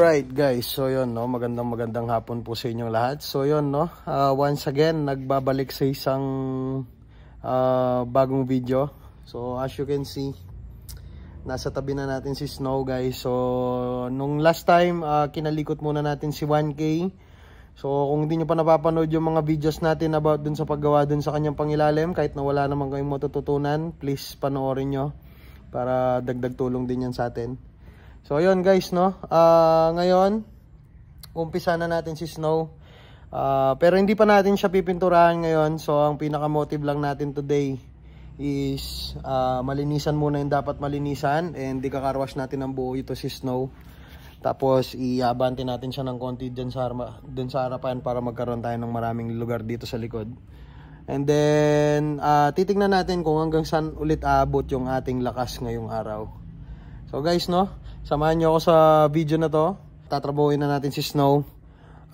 Right guys, so yun no, magandang hapon po sa inyong lahat. So yun no, once again nagbabalik sa isang bagong video. So as you can see, nasa tabi na natin si Snow guys. So nung last time kinalikot muna natin si 1K. So kung hindi nyo pa napapanood yung mga videos natin about dun sa paggawa dun sa kanyang pangilalim, kahit na wala naman kayong matututunan, please panoorin nyo para dagdag tulong din yan sa atin. So yun guys no, ngayon umpisa na natin si Snow, pero hindi pa natin siya pipinturahan ngayon. So ang pinaka-motive lang natin today is malinisan muna yung dapat malinisan, and ika-carwash natin ng buo ito si Snow. Tapos iabante natin siya ng konti dun sa harapan para magkaroon tayo ng maraming lugar dito sa likod. And then titignan natin kung hanggang saan ulit aabot yung ating lakas ngayong araw. So guys no, samahan nyo ako sa video na to. Tatrabuhin na natin si Snow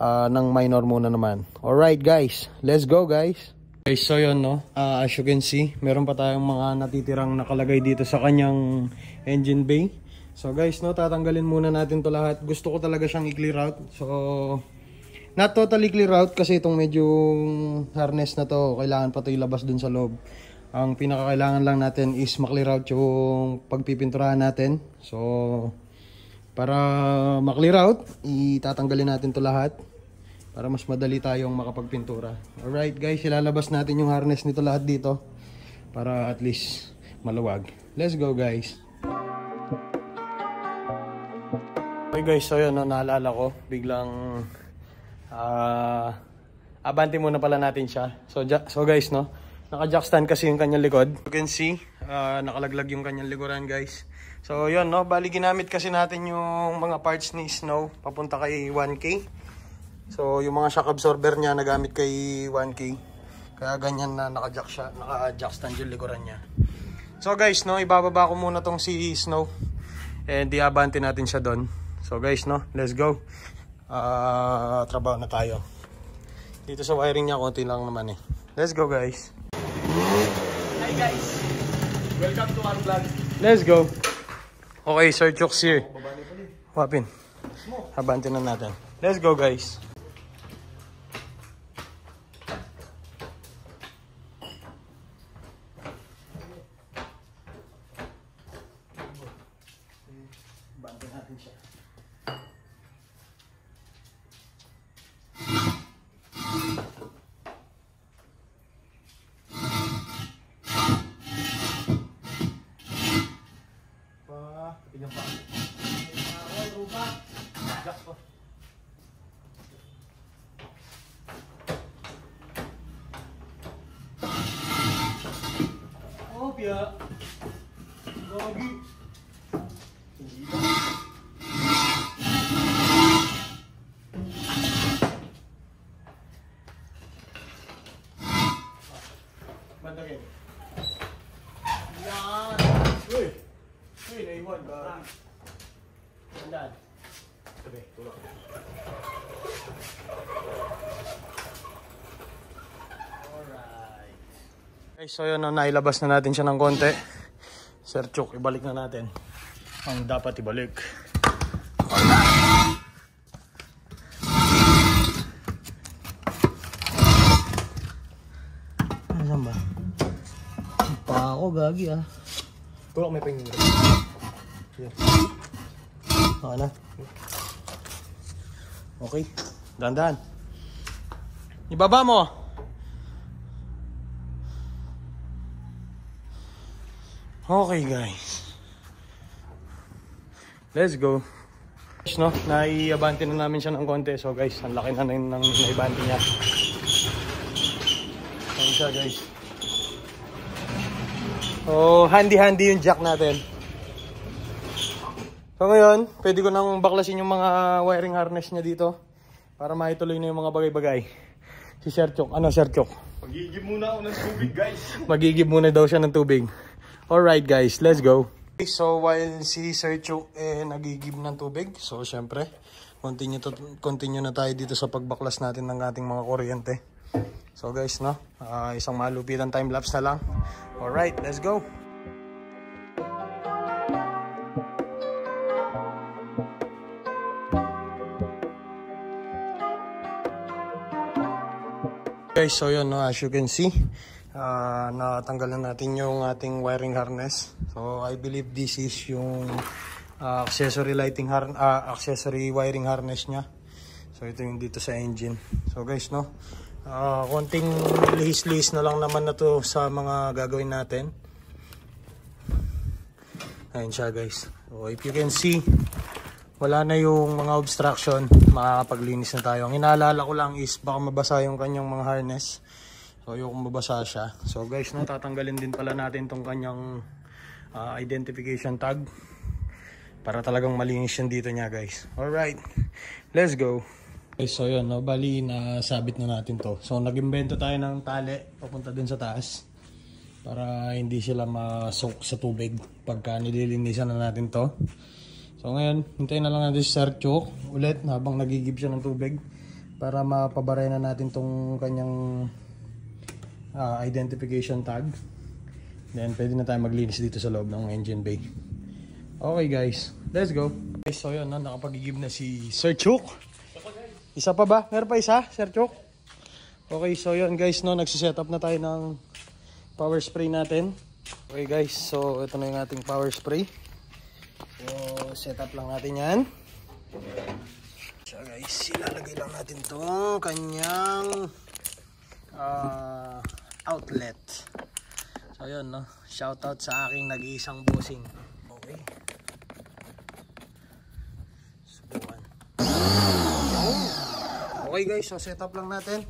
ng minor muna naman. Alright guys, let's go guys. Okay, so yun no, as you can see, meron pa tayong mga natitirang nakalagay dito sa kanyang engine bay. So guys no, tatanggalin muna natin to lahat. Gusto ko talaga siyang i-clear out. So not totally clear out kasi itong medyo harness na to, kailangan pa to ilabas dun sa loob. Ang pinakakailangan lang natin is maklear out yung pagpipinturahan natin. So para maklear out, itatanggalin natin to lahat para mas madali tayong makapagpintura. Alright guys, ilalabas natin yung harness nito lahat dito para at least maluwag. Let's go guys. Okay guys, so yun, naalala ko, biglang abante muna pala natin siya. So guys no, naka-jack stand kasi yung kanyang likod. You can see, nakalaglag yung kanyang likuran guys. So yun no, bali ginamit kasi natin yung mga parts ni Snow papunta kay 1K. So yung mga shock absorber niya nagamit kay 1K. Kaya ganyan na naka-jack siya, naka-jack stand yung likuran niya. So guys no, ibababa ko muna tong si Snow and diabante natin siya doon. So guys no, let's go. Trabaho na tayo. Dito sa wiring niya konti lang naman eh. Let's go guys. Hi guys, welcome to our vlog. Let's go. Okay, Sir Chooks here. Wapin. Abante na natin. Let's go guys. Abante natin siya. Opya. Gogi. Bandagin. Yan. Uy. Uy, naiwan ba? Tandaan. Sabi, tulak. Alright. Okay, so yun, nailabas na natin siya ng konti. Sir Chook, ibalik na natin ang dapat ibalik. Asan ba? Pa ako, gagi ah. Tulak, may pingin. Here. Okay na. Okay. Dahan-dahan. Ibaba mo. Okay guys. Let's go. No, naiabante na namin siya ng konti. So guys, ang laki na ng naibante niya. Ayan siya guys. So handy-handy yung jack natin. So ngayon, pwede ko nang baklasin yung mga wiring harness niya dito para maituloy na yung mga bagay-bagay. Si Sir Chook. Ano Sir Chook? Magigib muna ako ng tubig guys. Magigib muna daw siya ng tubig. Alright guys, let's go. Okay, so while si Sir Chook nagigib ng tubig, so syempre, continue na tayo dito sa pagbaklas natin ng ating mga kuryente. So guys, no, isang malupitan time-lapse na lang. Alright, let's go. Guys, so yun, no, as you can see, natanggal na natin yung ating wiring harness. So I believe this is yung accessory wiring harness nya. So ito yung dito sa engine. So guys, no, konting lihis-lihis na lang naman na to sa mga gagawin natin. Ayun siya guys. So if you can see, wala na yung mga obstruction, makakapaglinis na tayo. Ang inaalala ko lang is baka mabasa yung kanyang mga harness. So yung mabasa siya. So guys, no, tatanggalin din pala natin tong kanyang identification tag para talagang malinis yan dito niya guys. Alright, let's go. Okay, so yun, no, bali nasabit na natin to. So nag-imbento tayo ng tali papunta dun sa taas para hindi sila masok sa tubig pagka nililinisan na natin to. So ngayon, hintayin na lang natin si Sir Chok ulit habang nagigib siya ng tubig para mapabaray na natin tong kanyang identification tag. Then pwede na tayo maglinis dito sa loob ng engine bay. Okay guys, let's go. Okay, so yun, nakapagigib na si Sir Chok. Isa pa ba? Meron pa isa, Sir Chok? Okay, so yun guys, no, nagsiset up na tayo ng power spray natin. Okay guys, so ito na yung ating power spray. So, set up lang natin yan. So guys, ilalagay lang natin itong kanyang outlet. So yun, no? Shoutout sa aking nag-iisang bossing. Okay. Subukan. Okay guys, so set up lang natin.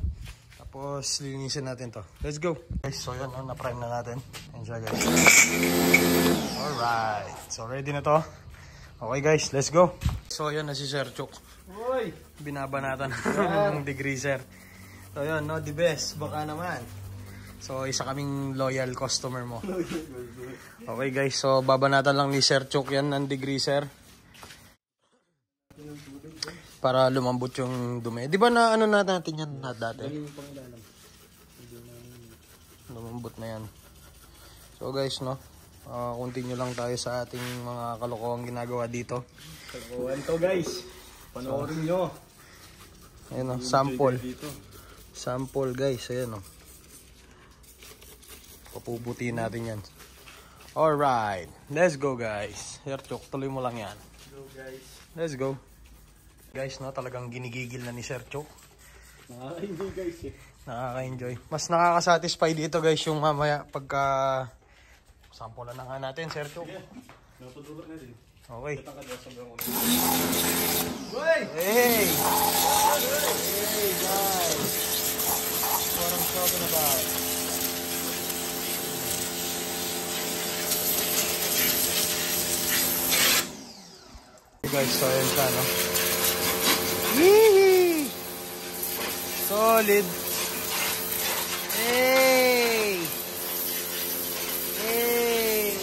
Tapos linisin natin to. Let's go. Guys, so yun, no? Na-prime na natin. Yan siya guys. Alright. So ready na to. Okay guys, let's go. So yun na si Sir Chok. Uy! Binabanatan ng degreaser. So yun, no, the best. Baka naman. So isa kaming loyal customer mo. Okay guys, so babanatan lang ni Sir Chok yan ng degreaser. Para lumambot yung dumi. Di ba na ano natin yan na dati? Lumambot na yan. So guys, no, continue lang tayo sa ating mga kalokohang ginagawa dito. Kalokohan to guys. Panoorin nyo. Ayan o, sample. Sample guys, ayan o. Papuputiin natin yan. Alright, let's go guys. Sir Chok, tuloy mo lang yan. Go guys. Let's go. Guys, no, talagang ginigigil na ni Sir Chok. Nakaka-enjoy guys eh. Nakaka-enjoy. Mas nakaka-satisfy dito guys yung mamaya pagka sample na nga natin, Sir Chok. Yeah, napatulog na din. Okay. Hey! Hey! Hey guys! What I'm talking about. Hey guys, so yun siya, no? Yee! Solid! Hey! Hey!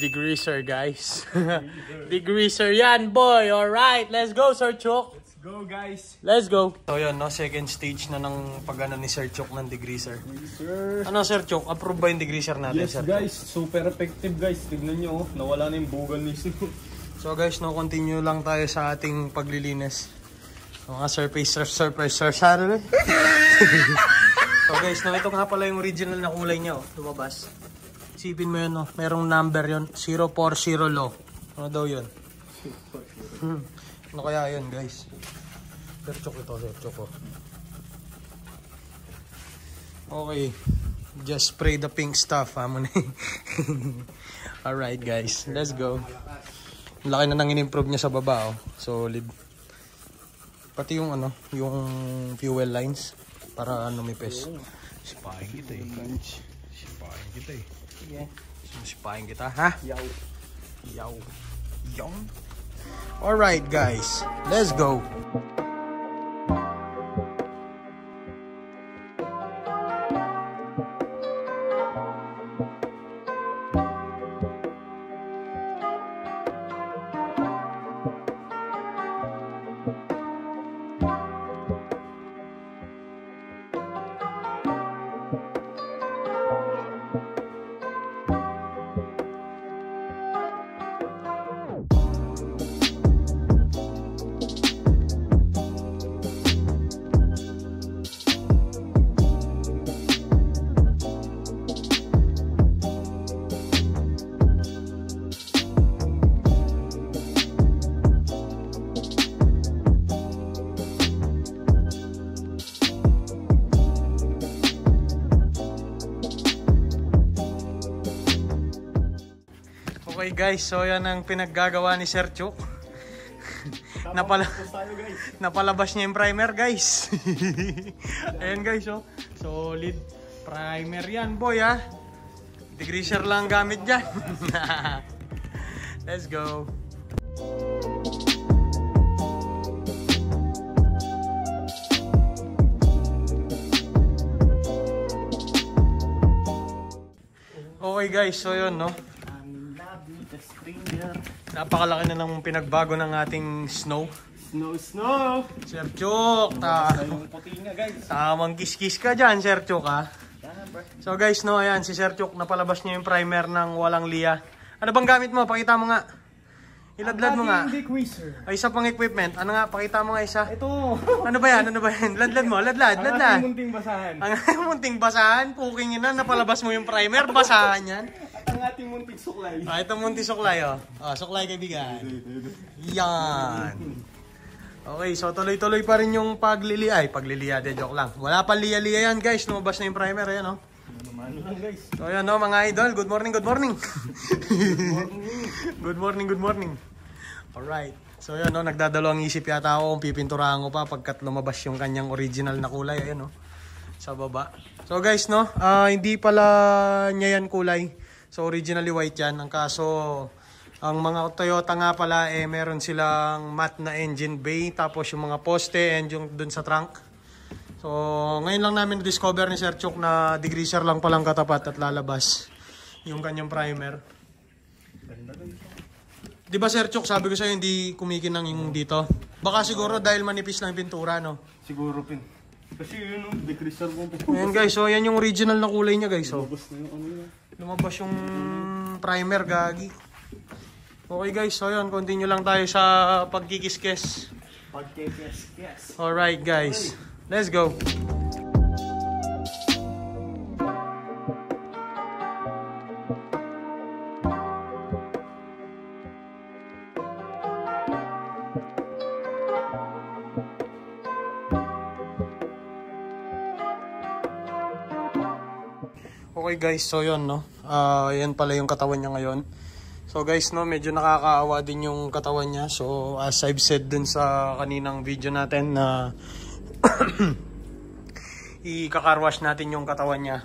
Degreaser guys. Degreaser yan boy. Alright, let's go Sir Chok. Let's go guys. Let's go. So yun, no, second stage na ng pagano ni Sir Chok ng degreaser. Yes, sir. Ano Sir Chok, approve ba yung degreaser natin? Yes Sir guys, super effective guys. Tignan nyo, nawala na yung bugal ni Sir. So guys, no, continue lang tayo sa ating paglilinis. Mga surface. So guys, no, ito nga pala yung original na kulay niya, oh, lumabas. Isipin mo yun, no? Merong number yun, 040 low. Ano daw yun? Ano kaya yun, guys? Sir Chok ito, Sir Chok. Okay. Just spray the pink stuff, ha? Alright, guys. Let's go. Laki na nang in-improve niya sa baba, oh. Solid. Pati yung, ano, yung fuel lines. Para lumipis. Sipahin kita, eh. Sipahin kita, eh. Sige. Sipahin kita, ha? Yaw. Yow. Yow. Alright guys, let's go. Okay guys, so yan ang pinaggagawa ni Sir Chuk. Napalabas niya yung primer guys. Ayan guys, oh. Solid primer yan boy ha. Degreaser lang gamit dyan. Let's go. Okay guys, so yun no. Napakalaki na ng pinagbago ng ating snow. Snow! Sir Chuk, tamang kiss-kiss ka dyan, Sir Chuk ha. So guys, no, ayan, si Sir Chuk, napalabas niya yung primer ng walang liya. Ano bang gamit mo? Pakita mo nga. Iladlad mo nga. Ay, isa pang equipment. Ano nga? Pakita mo nga isa. Ito. Ano ba yan? Ano ba yan? Ladlad mo. Ladlad. Ang ating munting basahan. Ang ating munting basahan. Puking na. Napalabas mo yung primer. Basahan yan. Ang ating munting suklay. Ito munting suklay, oh. Suklay kaibigan. Yan. Okay, so tuloy-tuloy pa rin yung pagliliya. Ay, pagliliya. Joke lang. Wala pa liya-liya yan, guys. Lumabas na yung primer. Ayan, oh. So ayan no mga idol, good morning, good morning. Good morning, good morning. Alright, so ayan no, nagdadalawang isip yata ako kung pipinturahan ko pa pagkat lumabas yung kanyang original na kulay. Ayan no, sa baba. So guys no, hindi pala niya yan kulay. So originally white yan. Ang kaso, ang mga Toyota nga pala meron silang matte na engine bay. Tapos yung mga poste and yung dun sa trunk. So, ngayon lang namin na-discover ni Sir Chuk na degreaser lang palang katapat at lalabas yung kanyang primer. Di ba Sir Chuk, sabi ko sa'yo hindi kumikinang yung dito? Baka siguro dahil manipis lang yung pintura, no? Siguro pin. Kasi yun yung degreaser mo. Ayan guys, so yan yung original na kulay niya guys. So. Lumabas yung primer, gagi. Okay guys, so yun, continue lang tayo sa pagkikis-kes. Pagkikis-kes. Alright guys. Let's go. Okay guys, so yun no. Yan pala yung katawan niya ngayon. So guys no, medyo nakakaawa din yung katawan niya. So as I've said dun sa kaninang video natin na i-car wash natin yung katawan niya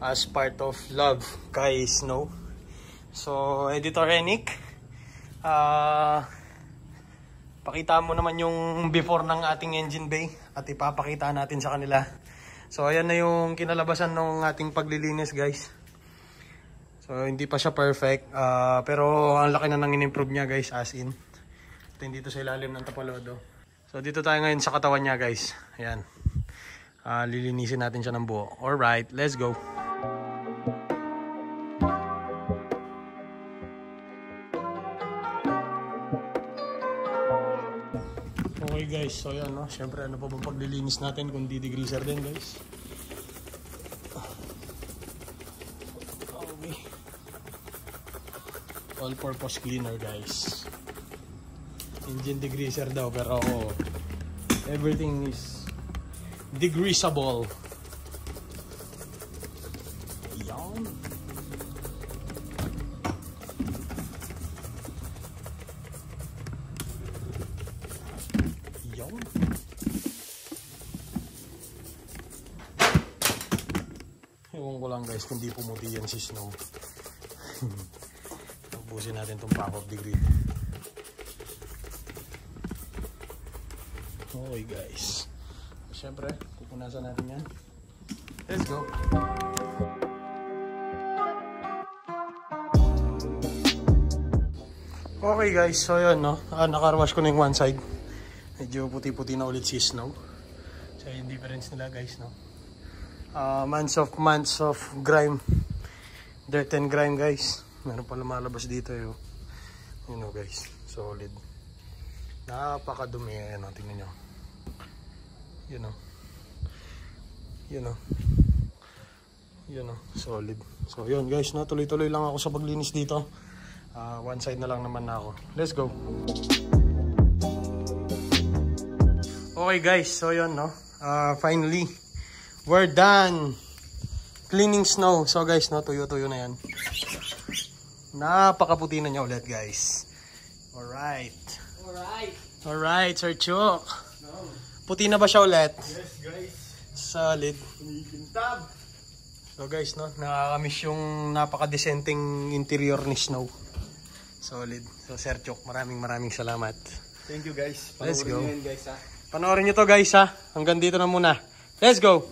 as part of love guys no. So Editor Renick, pakita mo naman yung before ng ating engine bay at ipapakita natin sa kanila. So ayan na yung kinalabasan ng ating paglilinis guys. So hindi pa siya perfect, pero ang laki na nang in-improve niya guys, as in. Ito yung dito sa ilalim ng tapalodo. So dito tayo ngayon sa katawan niya guys. Ayan. Lilinisin natin siya ng buo. Alright, let's go. Okay guys, so yan no. Siyempre ano pa bang paglilinis natin kung di-degreaser din guys. Okay. All-purpose cleaner guys. Engine degreaser daw pero everything is degreasable. Yan. Yan. Ewan ko lang guys kung di pumuti yan si Snow. Tapusin natin itong pack of the grid. Okay guys. Siyempre, pupunasan natin yan. Let's go! Okay guys, so yun no. Nakarwash ko na yung one side. Medyo puti-puti na ulit si Snow. So yung difference nila guys no. Months of grime. Dirt and grime guys. Meron pa lumalabas dito yun. You know guys, solid. Napakadumi. Ayan o, tingnan nyo. You know. You know. You know, solid. So yun guys, no, tuloy-tuloy lang ako sa paglinis dito. One side na lang naman na ako. Let's go. Okay guys, so yun no. Finally, we're done cleaning snow. So guys, no, tuyo-tuyo na yan. Napakaputi na niya ulit guys. Alright. Alright, Sir Chuk. Puti na ba siya ulit? Yes guys. Solid. Kumikintab. So guys, no, nakakamiss yung napaka-decenting interior ni Snow. Solid. So Sir Chuk, maraming salamat. Thank you guys. Let's go. Panoorin nyo yan, guys, ha? Panoorin nyo to guys ha. Hanggang dito na muna. Let's go!